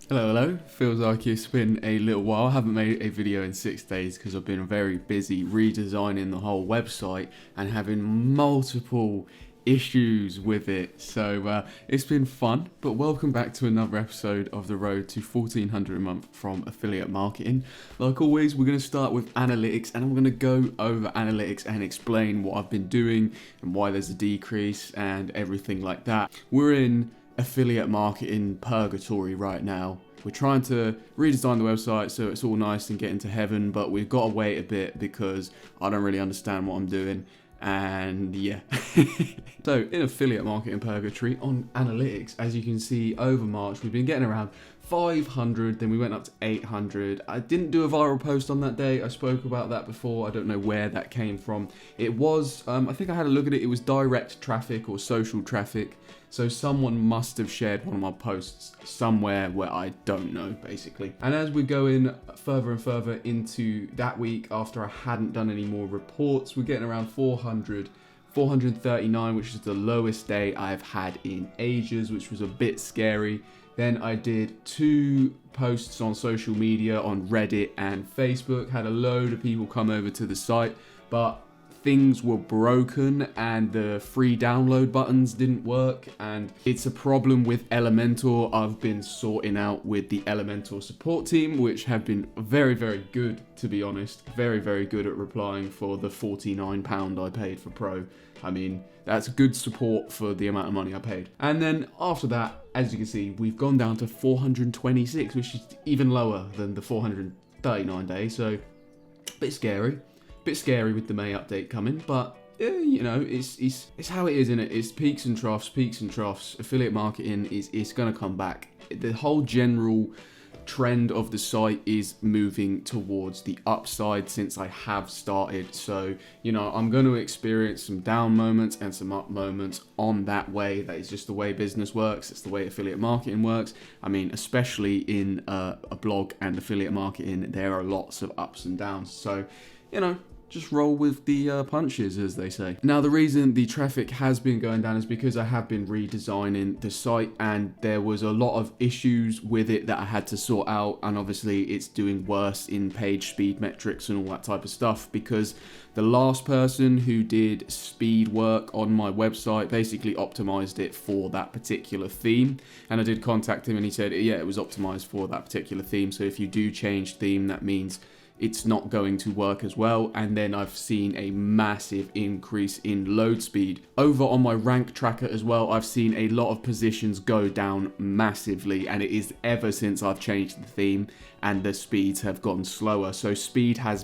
Hello. Feels like it's been a little while. I haven't made a video in 6 days because I've been very busy redesigning the whole website and having multiple issues with it. So it's been fun, but welcome back to another episode of The Road to 1400 a month from affiliate marketing. Like always, we're going to start with analytics and I'm going to go over analytics and explain what I've been doing and why there's a decrease and everything like that. We're in affiliate marketing purgatory right now. We're trying to redesign the website so it's all nice and get into heaven, but we've got to wait a bit because I don't really understand what I'm doing. And yeah. So in affiliate marketing purgatory on analytics, as you can see over March, we've been getting around 500, then we went up to 800. I didn't do a viral post on that day. I spoke about that before. I don't know where that came from. It was, I think I had a look at it. It was direct traffic or social traffic. So someone must have shared one of my posts somewhere where I don't know, basically. And as we're going further and further into that week, after I hadn't done any more reports, we're getting around 400, 439, which is the lowest day I've had in ages, which was a bit scary. Then I did 2 posts on social media, on Reddit and Facebook, had a load of people come over to the site, but things were broken and the free download buttons didn't work, and it's a problem with Elementor. I've been sorting out with the Elementor support team, which have been very good, to be honest. Very good at replying for the £49 I paid for Pro. I mean, that's good support for the amount of money I paid. And then after that, as you can see, we've gone down to 426, which is even lower than the 439 days, so a bit scary. Bit scary with the May update coming, but you know, it's how it is, isn't it? It's peaks and troughs. Affiliate marketing is going to come back. The whole general trend of the site is moving towards the upside since I have started. So, you know, I'm going to experience some down moments and some up moments on that way. That is just the way business works. It's the way affiliate marketing works. I mean, especially in a blog and affiliate marketing, there are lots of ups and downs. So, you know, just roll with the punches, as they say. Now, the reason the traffic has been going down is because I have been redesigning the site and there was a lot of issues with it that I had to sort out, and obviously it's doing worse in page speed metrics and all that type of stuff because the last person who did speed work on my website basically optimized it for that particular theme, and I did contact him and he said, yeah, it was optimized for that particular theme, so if you do change theme, that means it's not going to work as well. And then I've seen a massive increase in load speed. Over on my rank tracker as well, I've seen a lot of positions go down massively, and it is ever since I've changed the theme and the speeds have gone slower. So speed has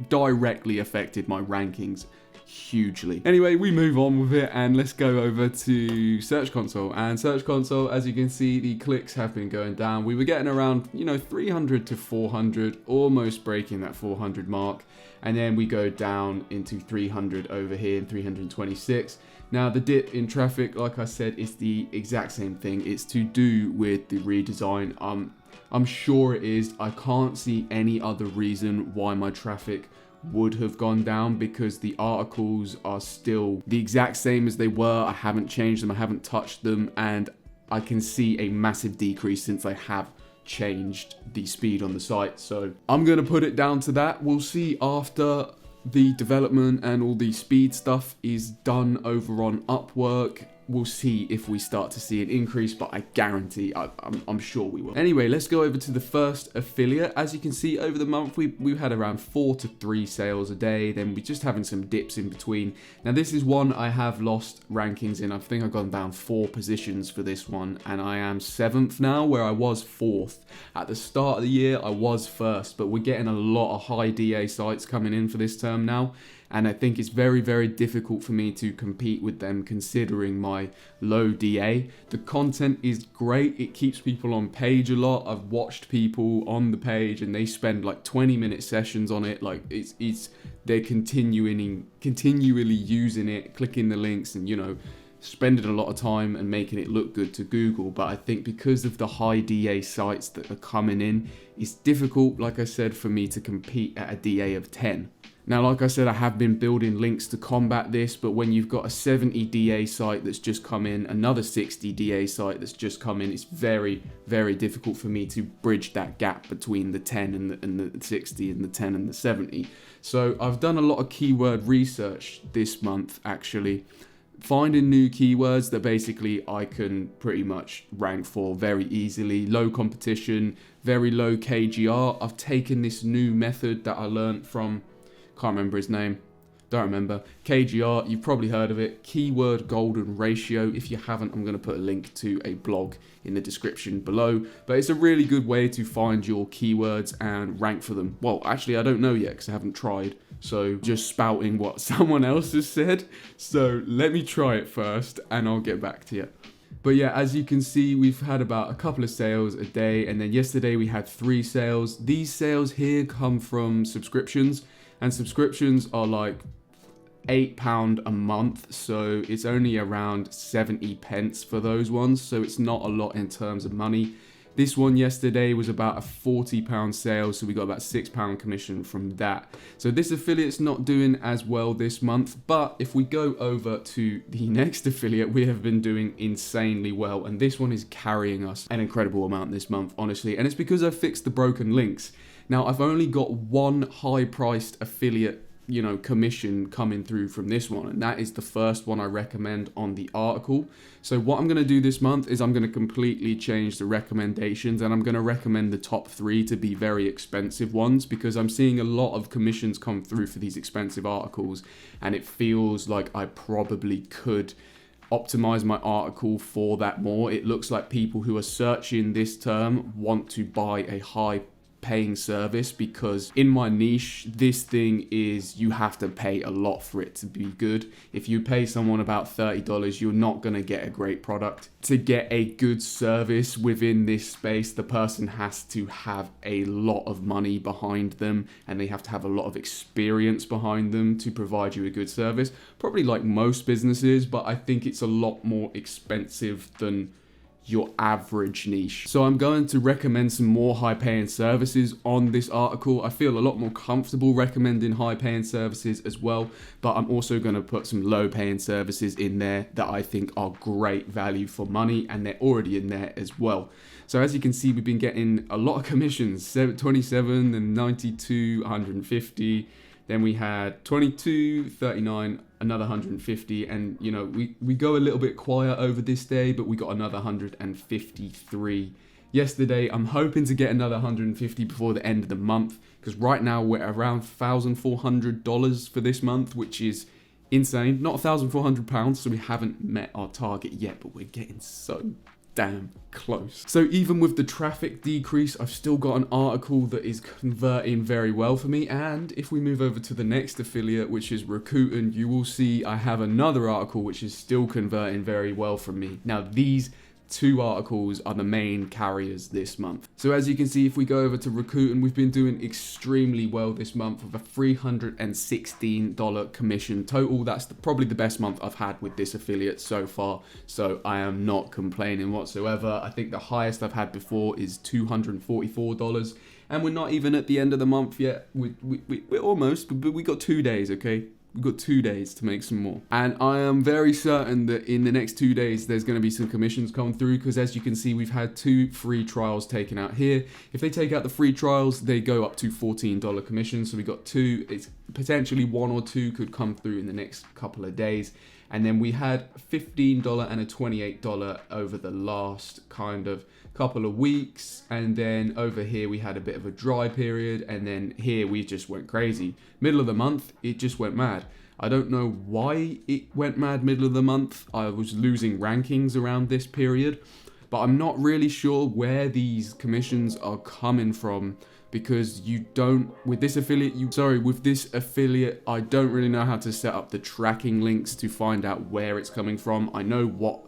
directly affected my rankings hugely. Anyway, we move on with it and let's go over to Search Console. And Search Console, as you can see, the clicks have been going down. We were getting around, 300 to 400, almost breaking that 400 mark. And then we go down into 300 over here, 326. Now, the dip in traffic, like I said, is the exact same thing. It's to do with the redesign. I'm sure it is. I can't see any other reason why my traffic would have gone down because the articles are still the exact same as they were. I haven't changed them, I haven't touched them, and I can see a massive decrease since I have changed the speed on the site. So I'm going to put it down to that. We'll see after the development and all the speed stuff is done over on Upwork. We'll see if we start to see an increase, but I guarantee, I'm sure we will. Anyway, let's go over to the first affiliate. As you can see, over the month, we've had around 4 to 3 sales a day. Then we're just having some dips in between. Now, this is one I have lost rankings in. I think I've gone down 4 positions for this one, and I am 7th now, where I was 4th. At the start of the year, I was 1st, but we're getting a lot of high DA sites coming in for this term now. And I think it's very difficult for me to compete with them considering my low DA. The content is great. It keeps people on page a lot. I've watched people on the page and they spend like 20-minute sessions on it. Like they're continually using it, clicking the links and, spending a lot of time and making it look good to Google. But I think because of the high DA sites that are coming in, it's difficult, like I said, for me to compete at a DA of 10. Now, like I said, I have been building links to combat this, but when you've got a 70 DA site that's just come in, another 60 DA site that's just come in, it's very, very difficult for me to bridge that gap between the 10 and the 60 and the 10 and the 70. So I've done a lot of keyword research this month, actually, finding new keywords that basically I can pretty much rank for very easily. Low competition, very low KGR. I've taken this new method that I learned from, can't remember his name, don't remember, KGR, you've probably heard of it, keyword golden ratio. If you haven't, I'm going to put a link to a blog in the description below, but it's a really good way to find your keywords and rank for them. Well, actually, I don't know yet because I haven't tried, so just spouting what someone else has said. So let me try it first and I'll get back to you. But yeah, as you can see, we've had about a couple of sales a day, and then yesterday we had 3 sales. These sales here come from subscriptions, and subscriptions are like £8 a month, so it's only around 70 pence for those ones, so it's not a lot in terms of money. This one yesterday was about a £40 sale, so we got about £6 commission from that. So this affiliate's not doing as well this month, but if we go over to the next affiliate, we have been doing insanely well, and this one is carrying us an incredible amount this month, honestly, and it's because I fixed the broken links. Now, I've only got one high-priced affiliate, commission coming through from this one, and that is the first one I recommend on the article. So what I'm going to do this month is I'm going to completely change the recommendations, and I'm going to recommend the top 3 to be very expensive ones, because I'm seeing a lot of commissions come through for these expensive articles, and it feels like I probably could optimize my article for that more. It looks like people who are searching this term want to buy a high paying service, because in my niche, this thing is, you have to pay a lot for it to be good. If you pay someone about $30, you're not going to get a great product. To get a good service within this space, the person has to have a lot of money behind them, and they have to have a lot of experience behind them to provide you a good service. Probably like most businesses, but I think it's a lot more expensive than your average niche. So I'm going to recommend some more high paying services on this article. I feel a lot more comfortable recommending high paying services as well, but I'm also going to put some low paying services in there that I think are great value for money, and they're already in there as well. So as you can see, we've been getting a lot of commissions, 27 and 92, 150. Then we had 22, 39, another 150, and we go a little bit quiet over this day, but we got another 153 yesterday. I'm hoping to get another 150 before the end of the month, because right now we're around $1,400 for this month, which is insane. Not £1,400, so we haven't met our target yet, but we're getting so damn close. So even with the traffic decrease, I've still got an article that is converting very well for me. And if we move over to the next affiliate, which is Rakuten, you will see I have another article which is still converting very well for me. Now, these 2 articles are the main carriers this month. So as you can see, if we go over to Rakuten, we've been doing extremely well this month with a $316 commission total. That's probably the best month I've had with this affiliate so far, so I am not complaining whatsoever. I think the highest I've had before is $244, and we're not even at the end of the month yet. We're almost, but we got 2 days, okay? We've got 2 days to make some more. And I am very certain that in the next 2 days, there's going to be some commissions come through, because as you can see, we've had 2 free trials taken out here. If they take out the free trials, they go up to $14 commission. So we got 2, it's potentially 1 or 2 could come through in the next couple of days. And then we had $15 and a $28 over the last kind of couple of weeks, and then over here we had a bit of a dry period, and then here we just went crazy. Middle of the month, it just went mad. I don't know why it went mad middle of the month. I was losing rankings around this period, but I'm not really sure where these commissions are coming from, because you don't, with this affiliate, I don't really know how to set up the tracking links to find out where it's coming from. I know what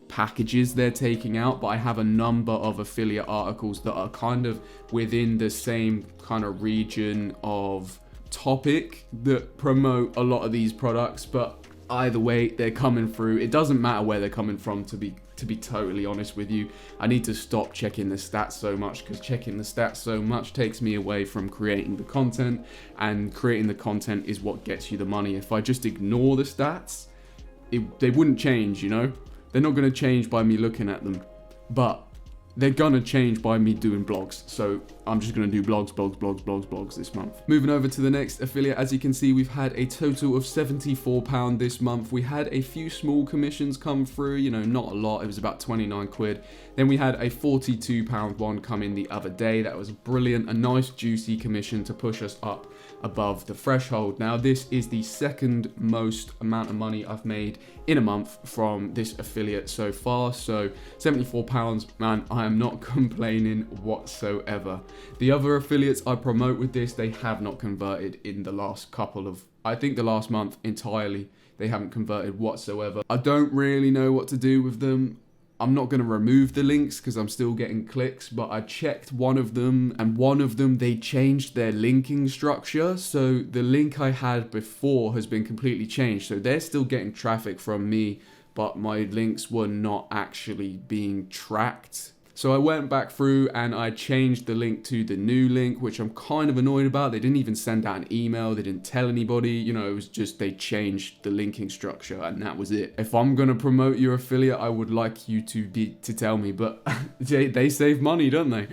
packages they're taking out, but I have a number of affiliate articles that are kind of within the same kind of region of topic that promote a lot of these products, but either way they're coming through. It doesn't matter where they're coming from, to be to be totally honest with you. I need to stop checking the stats so much, because checking the stats so much takes me away from creating the content, and creating the content is what gets you the money. If I just ignore the stats, they wouldn't change, you know? They're not going to change by me looking at them, but they're gonna change by me doing blogs. So I'm just gonna do blogs this month. Moving over to the next affiliate, as you can see, we've had a total of £74 this month. We had a few small commissions come through, you know, not a lot. It was about 29 quid. Then we had a £42 one come in the other day. That was brilliant, a nice juicy commission to push us up above the threshold. Now this is the second most amount of money I've made in a month from this affiliate so far. So £74, man, I am not complaining whatsoever. The other affiliates I promote with this, they have not converted in the last couple of, I think the last month entirely, they haven't converted whatsoever. I don't really know what to do with them. I'm not going to remove the links because I'm still getting clicks, but I checked one of them, and one of them, they changed their linking structure. So the link I had before has been completely changed. So they're still getting traffic from me, but my links were not actually being tracked. So I went back through and I changed the link to the new link, which I'm kind of annoyed about. They didn't even send out an email. They didn't tell anybody. You know, it was just they changed the linking structure and that was it. If I'm going to promote your affiliate, I would like you to tell me, but they save money, don't they?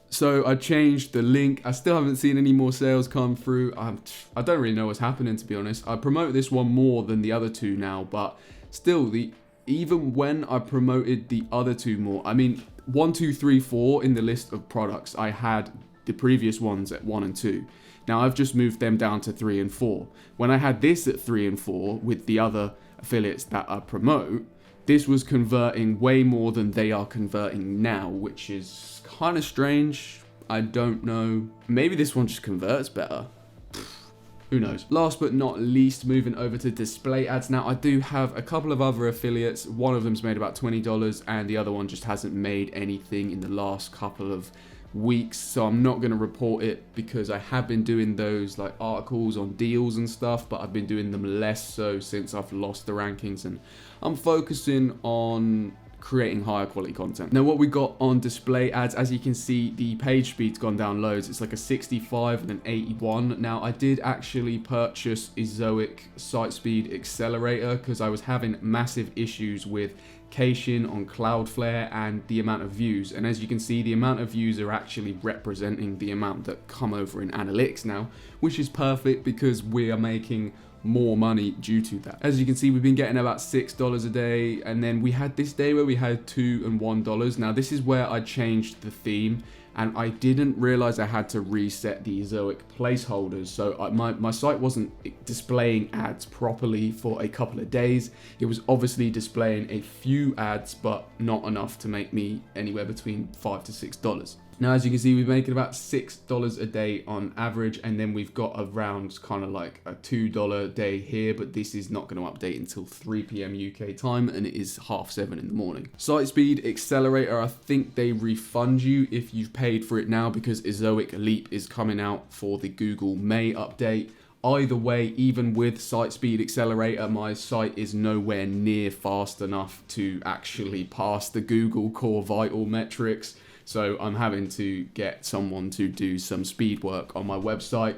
So I changed the link. I still haven't seen any more sales come through. I don't really know what's happening, to be honest. I promote this one more than the other two now, but still, even when I promoted the other two more, I mean, 1, 2, 3, 4 in the list of products, I had the previous ones at 1 and 2. Now I've just moved them down to 3 and 4. When I had this at 3 and 4 with the other affiliates that I promote, this was converting way more than they are converting now, which is kind of strange. I don't know. Maybe this one just converts better. Who knows? Last but not least, moving over to display ads. Now, I do have a couple of other affiliates. One of them's made about $20 and the other one just hasn't made anything in the last couple of weeks. So I'm not going to report it because I have been doing those like articles on deals and stuff, but I've been doing them less so since I've lost the rankings, and I'm focusing on creating higher quality content. Now what we got on display ads, as you can see, the page speed's gone down loads. It's like a 65 and an 81. Now I did actually purchase ezoic site speed accelerator because I was having massive issues with caching on Cloudflare and the amount of views. And as you can see, the amount of views are actually representing the amount that come over in analytics now, which is perfect because we are making more money due to that. As you can see, we've been getting about $6 a day, and then we had this day where we had $2 and $1. Now this is where I changed the theme, and I didn't realize I had to reset the ezoic placeholders. So my site wasn't displaying ads properly for a couple of days. It was obviously displaying a few ads, but not enough to make me anywhere between $5 to $6. Now, as you can see, we're making about $6 a day on average, and then we've got around kind of like a $2 a day here, but this is not going to update until 3 p.m. UK time, and it is 7:30 in the morning. Site speed accelerator, I think they refund you if you've paid for it now, because ezoic leap is coming out for the Google May update. Either way, even with site speed accelerator, my site is nowhere near fast enough to actually pass the Google Core Vital metrics. So I'm having to get someone to do some speed work on my website.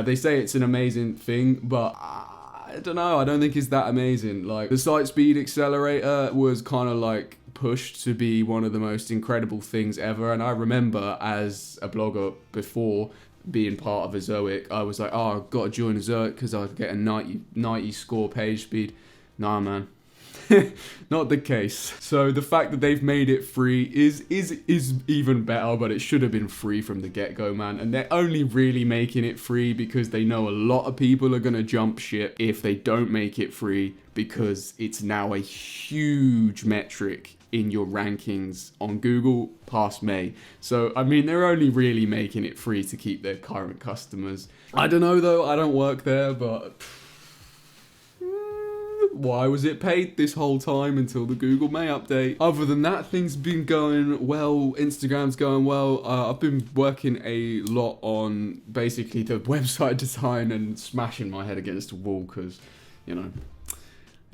They say it's an amazing thing, but I don't know. I don't think it's that amazing. Like, the site speed accelerator was kind of like pushed to be one of the most incredible things ever. And I remember as a blogger before being part of ezoic, I was like, oh, I've got to join ezoic because I'd get a 90 score page speed. Nah, man. Not the case. So the fact that they've made it free is even better, but it should have been free from the get-go, man. And they're only really making it free because they know a lot of people are going to jump ship if they don't make it free, because it's now a huge metric in your rankings on Google past May. So, I mean, they're only really making it free to keep their current customers. I don't know though, I don't work there, but why was it paid this whole time until the Google May update? Other than that, things been going well. Instagram's going well. I've been working a lot on basically the website design and smashing my head against the wall because, you know,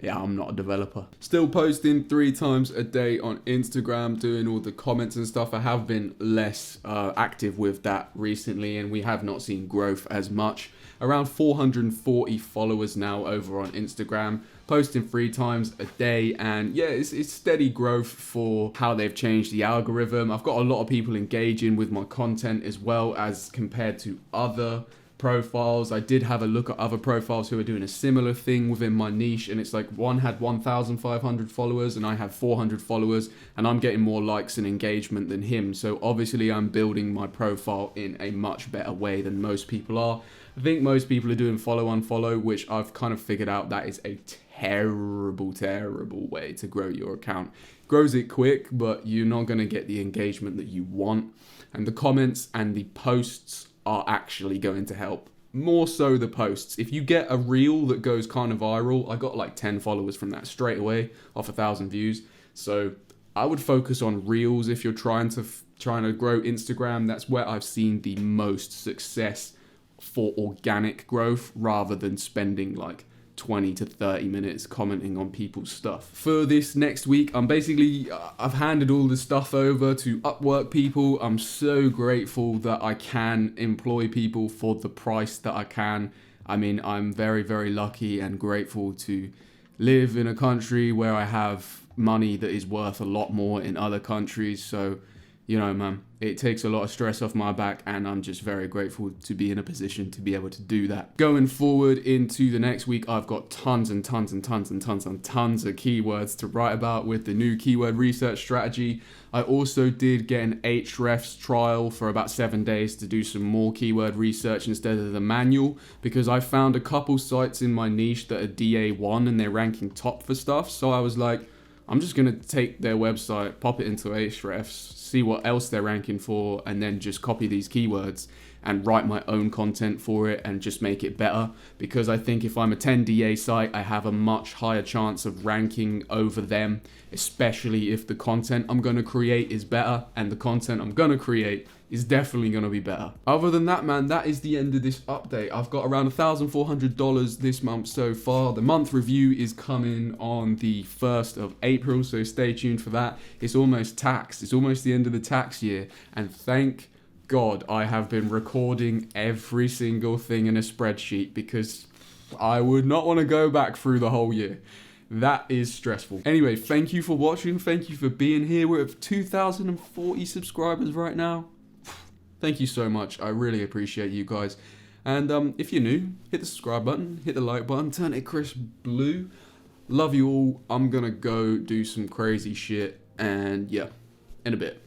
yeah, I'm not a developer. Still posting 3 times a day on Instagram, doing all the comments and stuff. I have been less active with that recently, and we have not seen growth as much. Around 440 followers now over on Instagram, posting 3 times a day, and yeah, it's steady growth for how they've changed the algorithm. I've got a lot of people engaging with my content as well as compared to other profiles. I did have a look at other profiles who are doing a similar thing within my niche, and it's like one had 1,500 followers and I have 400 followers, and I'm getting more likes and engagement than him. So obviously I'm building my profile in a much better way than most people are. I think most people are doing follow unfollow, which I've kind of figured out that is a terrible way to grow your account. Grows it quick, but you're not going to get the engagement that you want, and the comments and the posts are actually going to help. More so the posts. If you get a reel that goes kind of viral, I got like 10 followers from that straight away off 1,000 views. So I would focus on reels if you're trying to grow Instagram. That's where I've seen the most success for organic growth, rather than spending like 20 to 30 minutes commenting on people's stuff. For this next week, I've handed all the stuff over to Upwork people. I'm so grateful that I can employ people for the price that I can. I mean, I'm very, very lucky and grateful to live in a country where I have money that is worth a lot more in other countries. So, you know, man, it takes a lot of stress off my back, and I'm just very grateful to be in a position to be able to do that. Going forward into the next week, I've got tons of keywords to write about with the new keyword research strategy. I also did get an Ahrefs trial for about 7 days to do some more keyword research instead of the manual, because I found a couple sites in my niche that are DA1 and they're ranking top for stuff. So I was like, I'm just going to take their website, pop it into Ahrefs, see what else they're ranking for, and then just copy these keywords and write my own content for it and just make it better. Because I think if I'm a 10DA site, I have a much higher chance of ranking over them, especially if the content I'm going to create is better, and the content I'm going to create is definitely going to be better. Other than that, man, that is the end of this update. I've got around $1,400 this month so far. The month review is coming on the 1st of April, so stay tuned for that. It's almost tax. It's almost the end of the tax year, and thank God I have been recording every single thing in a spreadsheet, because I would not want to go back through the whole year. That is stressful. Anyway, thank you for watching. Thank you for being here. We're at 2,040 subscribers right now. Thank you so much. I really appreciate you guys. And if you're new, hit the subscribe button, hit the like button, turn it crisp blue. Love you all. I'm gonna go do some crazy shit, and yeah, in a bit.